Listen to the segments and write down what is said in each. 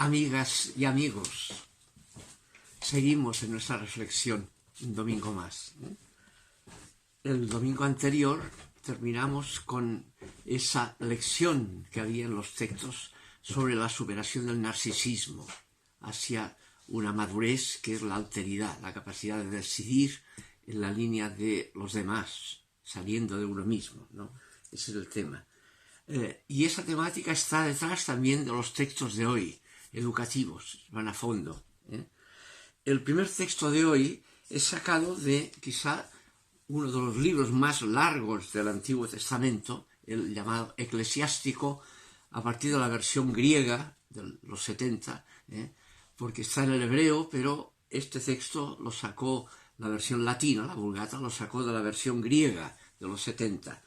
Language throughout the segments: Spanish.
Amigas y amigos, seguimos en nuestra reflexión un domingo más. El domingo anterior terminamos con esa lección que había en los textos sobre la superación del narcisismo hacia una madurez que es la alteridad, la capacidad de decidir en la línea de los demás, saliendo de uno mismo, ¿no? Ese es el tema. Y esa temática está detrás también de los textos de hoy, educativos, van a fondo. El primer texto de hoy es sacado de quizá uno de los libros más largos del Antiguo Testamento, el llamado Eclesiástico, a partir de la versión griega de los 70, porque está en el hebreo, pero este texto lo sacó la versión latina, la Vulgata, lo sacó de la versión griega de los 70.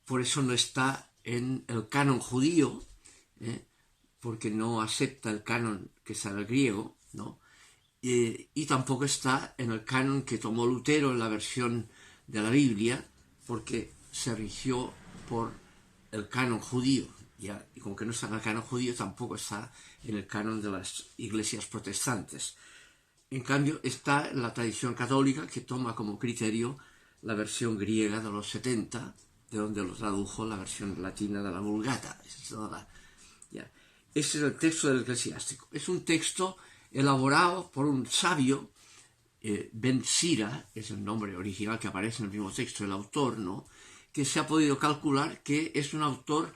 Por eso no está en el canon judío, porque no acepta el canon que está en el griego, ¿no? Y tampoco está en el canon que tomó Lutero en la versión de la Biblia, porque se rigió por el canon judío, ¿ya? Y como que no está en el canon judío, tampoco está en el canon de las iglesias protestantes. En cambio, está en la tradición católica, que toma como criterio la versión griega de los 70, de donde lo tradujo la versión latina de la Vulgata. Ese es el texto del Eclesiástico. Es un texto elaborado por un sabio, Ben Sira, es el nombre original que aparece en el mismo texto, el autor, ¿no? Que se ha podido calcular que es un autor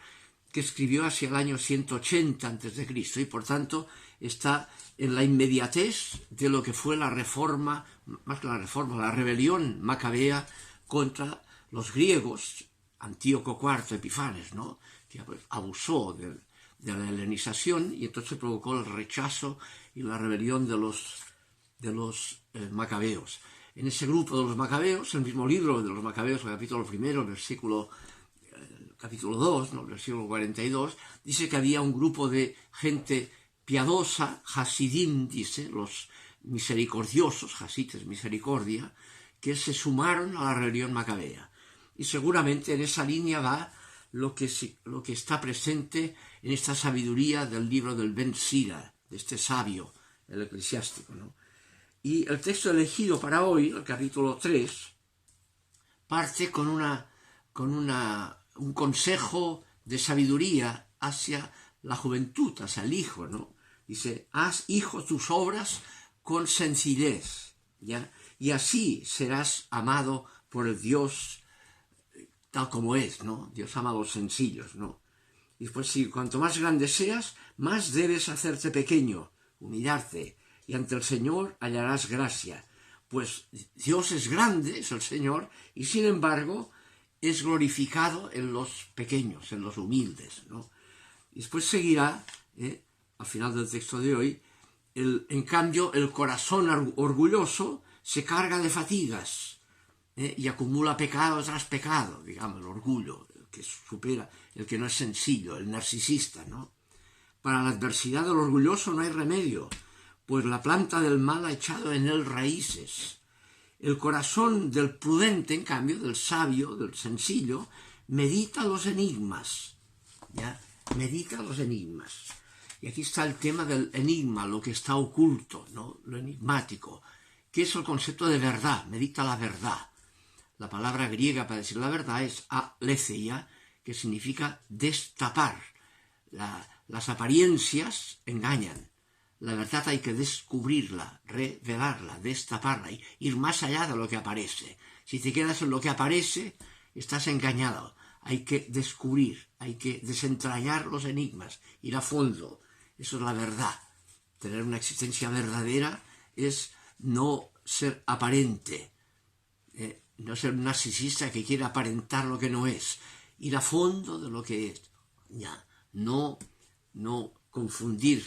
que escribió hacia el año 180 a.C. y por tanto está en la inmediatez de lo que fue la reforma, más que la reforma, la rebelión macabea contra los griegos, Antíoco IV Epifanes, ¿no? Que abusó de la helenización y entonces provocó el rechazo y la rebelión de los macabeos. En ese grupo de los macabeos, el mismo libro de los macabeos, el capítulo 1, capítulo 2, ¿no? El versículo 42, dice que había un grupo de gente piadosa, Hasidim, dice, los misericordiosos, Hasites, misericordia, que se sumaron a la rebelión macabea. Y seguramente en esa línea va lo que está presente en esta sabiduría del libro del Ben Sira, de este sabio, el eclesiástico, ¿no? Y el texto elegido para hoy, el capítulo 3, parte con un consejo de sabiduría hacia la juventud, hacia el hijo, ¿no? Dice, haz, hijo, tus obras con sencillez, ¿ya? Y así serás amado por el Dios tal como es, ¿no? Dios ama a los sencillos, ¿no? Y después, si cuanto más grande seas, más debes hacerte pequeño, humillarte, y ante el Señor hallarás gracia. Pues Dios es grande, es el Señor, y sin embargo es glorificado en los pequeños, en los humildes, ¿no? Y después seguirá, al final del texto de hoy, en cambio el corazón orgulloso se carga de fatigas, y acumula pecado tras pecado, digamos, el orgullo, el que supera, el que no es sencillo, el narcisista, ¿no? Para la adversidad del orgulloso no hay remedio, pues la planta del mal ha echado en él raíces. El corazón del prudente, en cambio, del sabio, del sencillo, medita los enigmas, ¿ya? Medita los enigmas. Y aquí está el tema del enigma, lo que está oculto, ¿no? Lo enigmático, que es el concepto de verdad, medita la verdad. La palabra griega para decir la verdad es aletheia, que significa destapar. Las apariencias engañan. La verdad hay que descubrirla, revelarla, destaparla, ir más allá de lo que aparece. Si te quedas en lo que aparece, estás engañado. Hay que descubrir, hay que desentrañar los enigmas, ir a fondo. Eso es la verdad. Tener una existencia verdadera es no ser aparente, no ser un narcisista que quiere aparentar lo que no es, ir a fondo de lo que es, ya, no confundir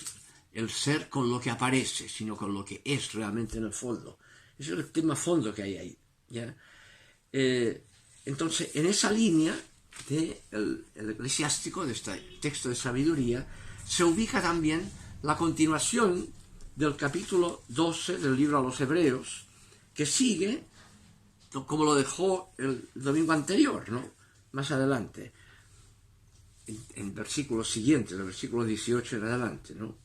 el ser con lo que aparece, sino con lo que es realmente en el fondo. Ese es el tema fondo que hay ahí, ¿ya? Entonces, en esa línea del eclesiástico, de este texto de sabiduría, se ubica también la continuación del capítulo 12 del libro a los Hebreos, que sigue como lo dejó el domingo anterior, ¿no? Más adelante, en versículos siguientes, el versículo 18 en adelante, ¿no?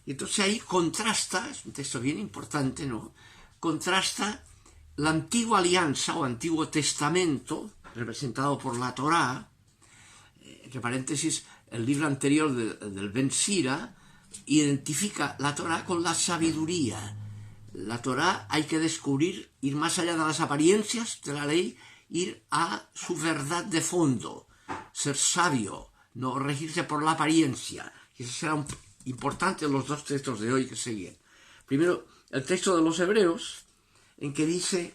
Y entonces ahí contrasta, es un texto bien importante, ¿no? Contrasta la antigua alianza o antiguo testamento, representado por la Torá, entre paréntesis, el libro anterior del Ben Sira, identifica la Torá con la sabiduría. La Torá hay que descubrir, ir más allá de las apariencias de la ley, ir a su verdad de fondo, ser sabio, no regirse por la apariencia. Y eso será importante en los dos textos de hoy que siguen. Primero, el texto de los Hebreos, en que dice,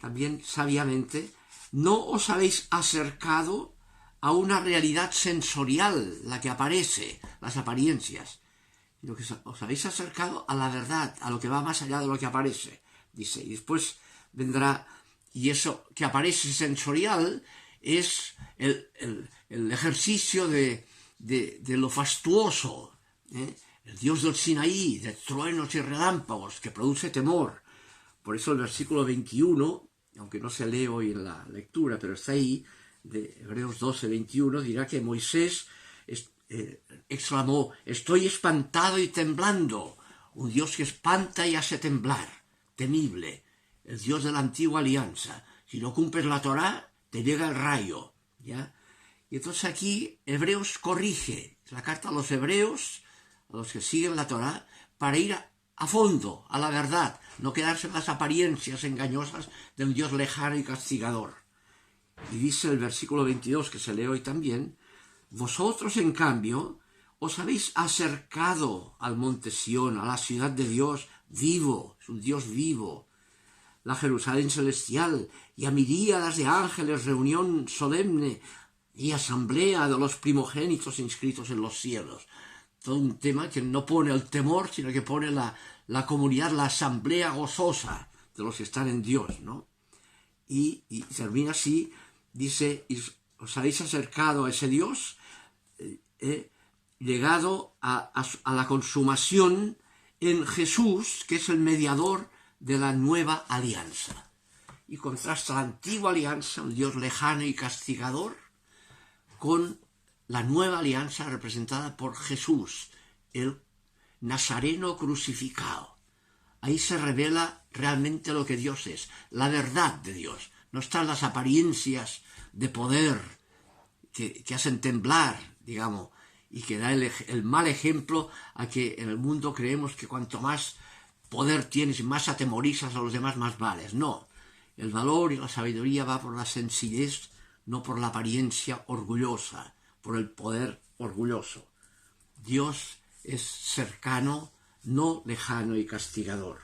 también sabiamente, no os habéis acercado a una realidad sensorial, la que aparece, las apariencias, sino que os habéis acercado a la verdad, a lo que va más allá de lo que aparece, dice. Y después vendrá, y eso que aparece sensorial es el ejercicio de lo fastuoso, el Dios del Sinaí, de truenos y relámpagos, que produce temor. Por eso el versículo 21, aunque no se lee hoy en la lectura, pero está ahí, de Hebreos 12, 21, dirá que Moisés exclamó, estoy espantado y temblando, un Dios que espanta y hace temblar, temible, el Dios de la antigua alianza. Si no cumples la Torá, te llega el rayo, ¿ya? Y entonces aquí Hebreos corrige, la carta a los Hebreos, a los que siguen la Torá, para ir a fondo, a la verdad, no quedarse en las apariencias engañosas de un Dios lejano y castigador. Y dice el versículo 22, que se lee hoy también, vosotros, en cambio, os habéis acercado al monte Sión, a la ciudad de Dios vivo, es un Dios vivo, la Jerusalén celestial, y a miríadas de ángeles, reunión solemne y asamblea de los primogénitos inscritos en los cielos. Todo un tema que no pone el temor, sino que pone la comunidad, la asamblea gozosa de los que están en Dios, ¿no? Y termina así, dice, os habéis acercado a ese Dios, llegado a la consumación en Jesús, que es el mediador de la nueva alianza. Y contrasta la antigua alianza, un Dios lejano y castigador, con la nueva alianza representada por Jesús, el Nazareno crucificado. Ahí se revela realmente lo que Dios es, la verdad de Dios. No están las apariencias de poder que hacen temblar, digamos, y que da el mal ejemplo a que en el mundo creemos que cuanto más poder tienes y más atemorizas a los demás, más vales. No, el valor y la sabiduría va por la sencillez, no por la apariencia orgullosa, por el poder orgulloso. Dios es cercano, no lejano y castigador.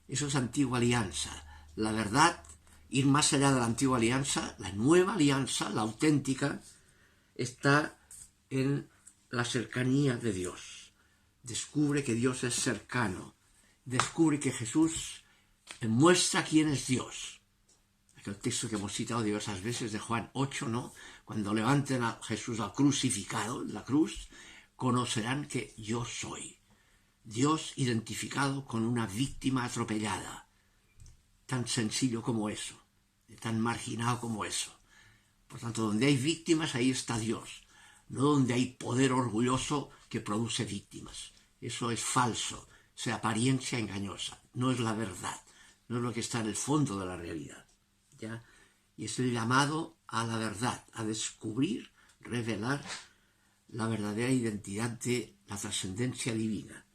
Eso es antigua alianza. La verdad, ir más allá de la antigua alianza, la nueva alianza, la auténtica, está en la cercanía de Dios. Descubre que Dios es cercano. Descubre que Jesús muestra quién es Dios. Aquel texto que hemos citado diversas veces de Juan 8, ¿no? Cuando levanten a Jesús al crucificado en la cruz, conocerán que yo soy. Dios identificado con una víctima atropellada. Tan sencillo como eso, tan marginado como eso. Por tanto, donde hay víctimas, ahí está Dios. No donde hay poder orgulloso que produce víctimas. Eso es falso, es apariencia engañosa, no es la verdad, no es lo que está en el fondo de la realidad, ¿ya? Y es el llamado a la verdad, a descubrir, revelar la verdadera identidad de la trascendencia divina.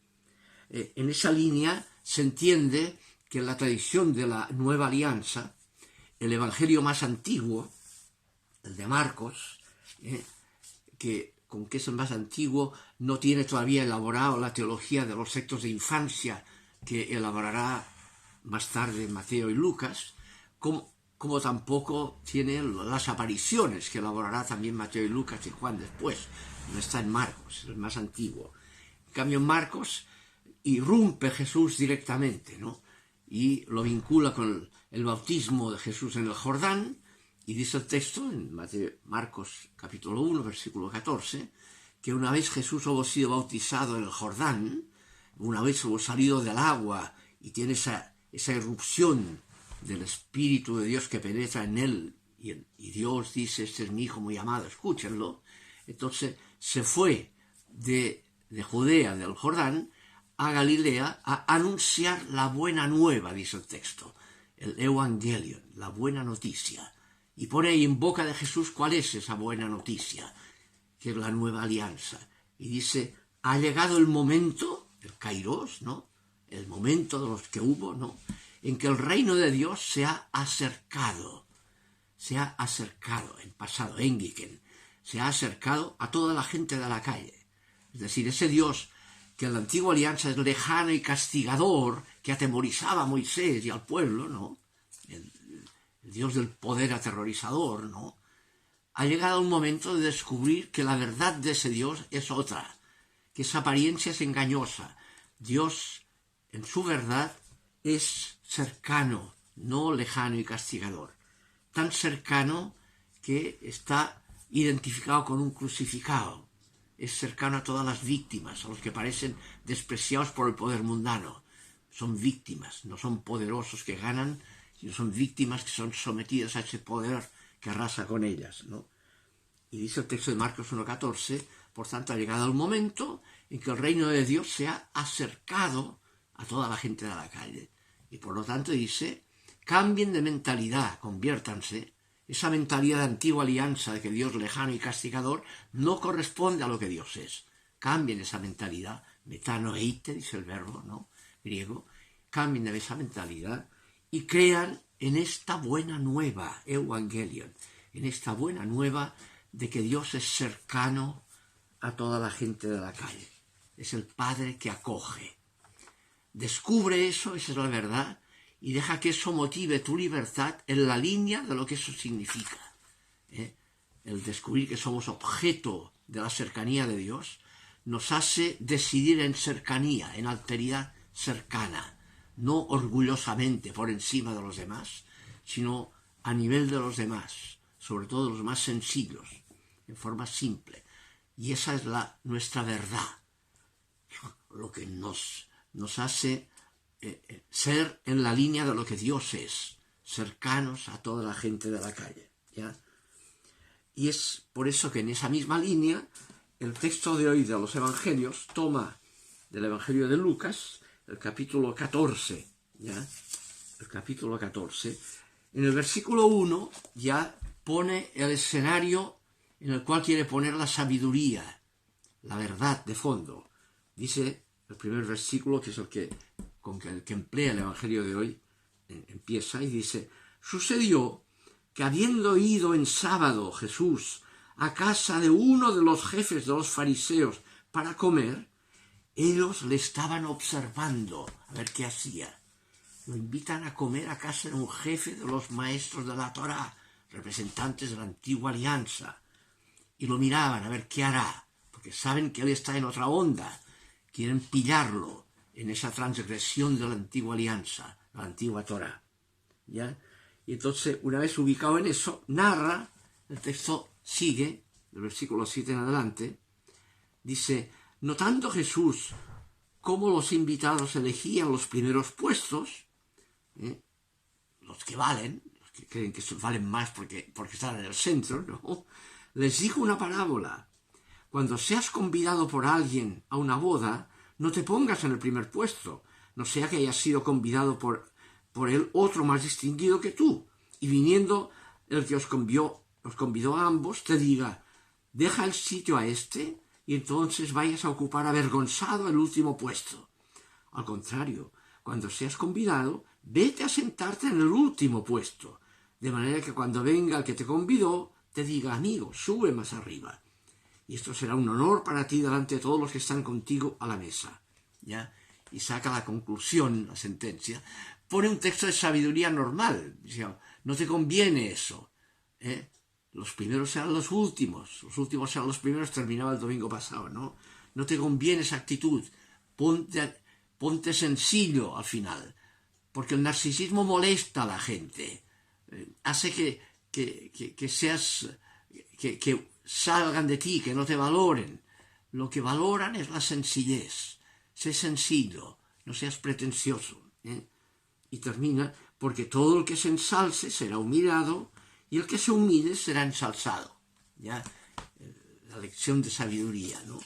En esa línea se entiende que en la tradición de la Nueva Alianza, el evangelio más antiguo, el de Marcos, que con que es el más antiguo, no tiene todavía elaborado la teología de los sectos de infancia que elaborará más tarde Mateo y Lucas, como tampoco tiene las apariciones que elaborará también Mateo y Lucas y Juan después. No está en Marcos, es el más antiguo. En cambio, en Marcos irrumpe Jesús directamente, ¿no? Y lo vincula con el bautismo de Jesús en el Jordán, y dice el texto en Marcos capítulo 1, versículo 14, que una vez Jesús hubo sido bautizado en el Jordán, una vez hubo salido del agua y tiene esa irrupción del Espíritu de Dios que penetra en él, y Dios dice, este es mi Hijo muy amado, escúchenlo. Entonces se fue de de Judea, del Jordán, a Galilea, a anunciar la buena nueva, dice el texto, el Evangelion, la buena noticia. Y pone ahí en boca de Jesús cuál es esa buena noticia, que es la nueva alianza. Y dice, ha llegado el momento, el kairos, ¿no? El momento de los que hubo, ¿no? En que el reino de Dios se ha acercado, en pasado, engiken, se ha acercado a toda la gente de la calle. Es decir, ese Dios que en la antigua alianza es lejano y castigador, que atemorizaba a Moisés y al pueblo, ¿no? El Dios del poder aterrorizador, ¿no? Ha llegado un momento de descubrir que la verdad de ese Dios es otra, que esa apariencia es engañosa. Dios, en su verdad, es cercano, no lejano y castigador. Tan cercano que está identificado con un crucificado. Es cercano a todas las víctimas, a los que parecen despreciados por el poder mundano. Son víctimas, no son poderosos que ganan, sino son víctimas que son sometidas a ese poder que arrasa con ellas, ¿no? Y dice el texto de Marcos 1:14, por tanto ha llegado el momento en que el reino de Dios se ha acercado a toda la gente de la calle. Y por lo tanto dice, cambien de mentalidad, conviértanse. Esa mentalidad de antigua alianza de que Dios lejano y castigador no corresponde a lo que Dios es. Cambien esa mentalidad, metanoeite, dice el verbo, ¿no? Griego. Cambien de esa mentalidad y crean en esta buena nueva, Evangelion, en esta buena nueva de que Dios es cercano a toda la gente de la calle. Es el Padre que acoge. Descubre eso, esa es la verdad, y deja que eso motive tu libertad en la línea de lo que eso significa. El descubrir que somos objeto de la cercanía de Dios nos hace decidir en cercanía, en alteridad cercana, no orgullosamente por encima de los demás, sino a nivel de los demás, sobre todo los más sencillos, en forma simple. Y esa es nuestra verdad, lo que nos hace ser en la línea de lo que Dios es, cercanos a toda la gente de la calle, ¿ya? Y es por eso que en esa misma línea el texto de hoy de los evangelios toma del evangelio de Lucas el capítulo 14, ¿ya? El capítulo 14, en el versículo 1 ya pone el escenario en el cual quiere poner la sabiduría, la verdad de fondo. Dice el primer versículo, que es el que emplea el evangelio de hoy, empieza y dice, sucedió que habiendo ido en sábado Jesús a casa de uno de los jefes de los fariseos para comer, ellos le estaban observando a ver qué hacía. Lo invitan a comer a casa de un jefe de los maestros de la Torá, representantes de la antigua alianza, y lo miraban a ver qué hará, porque saben que él está en otra onda, quieren pillarlo en esa transgresión de la antigua alianza, la antigua Torá, ¿ya? Y entonces, una vez ubicado en eso, narra, el texto sigue, del versículo 7 en adelante, dice, notando Jesús cómo los invitados elegían los primeros puestos, los que valen, los que creen que valen más porque están en el centro, ¿no? Les dijo una parábola. Cuando seas convidado por alguien a una boda, no te pongas en el primer puesto, no sea que hayas sido convidado por él otro más distinguido que tú, y viniendo el que os convidó a ambos, te diga, deja el sitio a este, y entonces vayas a ocupar avergonzado el último puesto. Al contrario, cuando seas convidado, vete a sentarte en el último puesto, de manera que cuando venga el que te convidó, te diga, amigo, sube más arriba. Y esto será un honor para ti delante de todos los que están contigo a la mesa, ¿ya? Y saca la conclusión, la sentencia. Pone un texto de sabiduría normal. Dice, no te conviene eso, Los primeros serán los últimos serán los primeros, terminaba el domingo pasado, ¿no? No te conviene esa actitud. Ponte sencillo al final, porque el narcisismo molesta a la gente. Hace que salgan de ti, que no te valoren. Lo que valoran es la sencillez. Sé sencillo, no seas pretencioso. Y termina, porque todo el que se ensalce será humillado y el que se humille será ensalzado. ¿Ya? La lección de sabiduría, ¿no?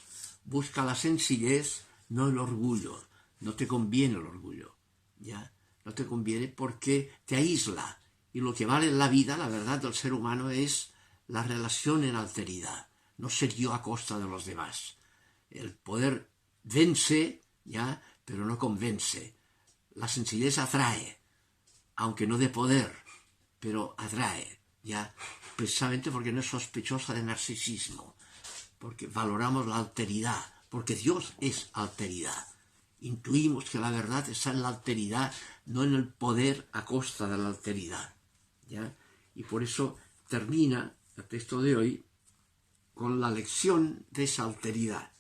busca la sencillez, no el orgullo. No te conviene el orgullo, ¿ya? No te conviene porque te aísla. Y lo que vale en la vida, la verdad del ser humano, es la relación en alteridad. No ser yo a costa de los demás. El poder vence, ¿ya? Pero no convence. La sencillez atrae, aunque no de poder, pero atrae, ¿ya? Precisamente porque no es sospechosa de narcisismo, porque valoramos la alteridad, porque Dios es alteridad. Intuimos que la verdad está en la alteridad, no en el poder a costa de la alteridad, ¿ya? Y por eso termina el texto de hoy con la lección de esa alteridad.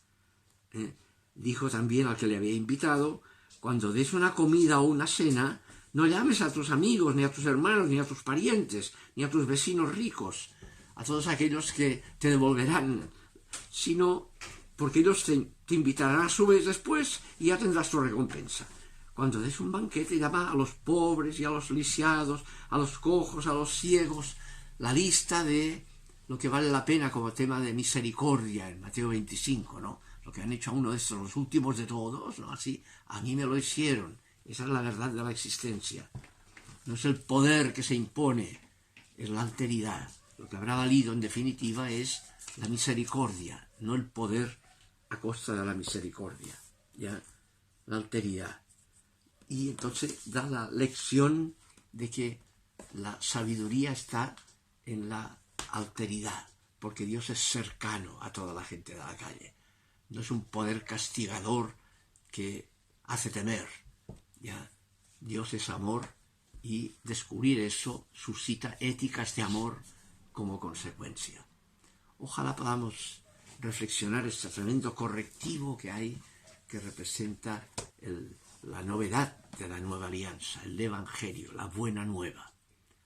Dijo también al que le había invitado: cuando des una comida o una cena, no llames a tus amigos, ni a tus hermanos, ni a tus parientes, ni a tus vecinos ricos, a todos aquellos que te devolverán, sino porque ellos te invitarán a su vez después y ya tendrás tu recompensa. Cuando des un banquete, llama a los pobres y a los lisiados, a los cojos, a los ciegos, la lista de lo que vale la pena como tema de misericordia en Mateo 25, ¿no? Lo que han hecho a uno de estos, los últimos de todos, ¿no? Así, a mí me lo hicieron. Esa es la verdad de la existencia. No es el poder que se impone, es la alteridad. Lo que habrá valido, en definitiva, es la misericordia, no el poder a costa de la misericordia, ¿ya? La alteridad. Y entonces da la lección de que la sabiduría está en la alteridad, porque Dios es cercano a toda la gente de la calle. No es un poder castigador que hace temer, ¿ya? Dios es amor y descubrir eso suscita éticas de amor como consecuencia. Ojalá podamos reflexionar este tremendo correctivo que hay, que representa la novedad de la nueva alianza, el evangelio, la buena nueva,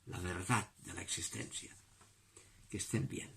la verdad de la existencia. Que estén bien.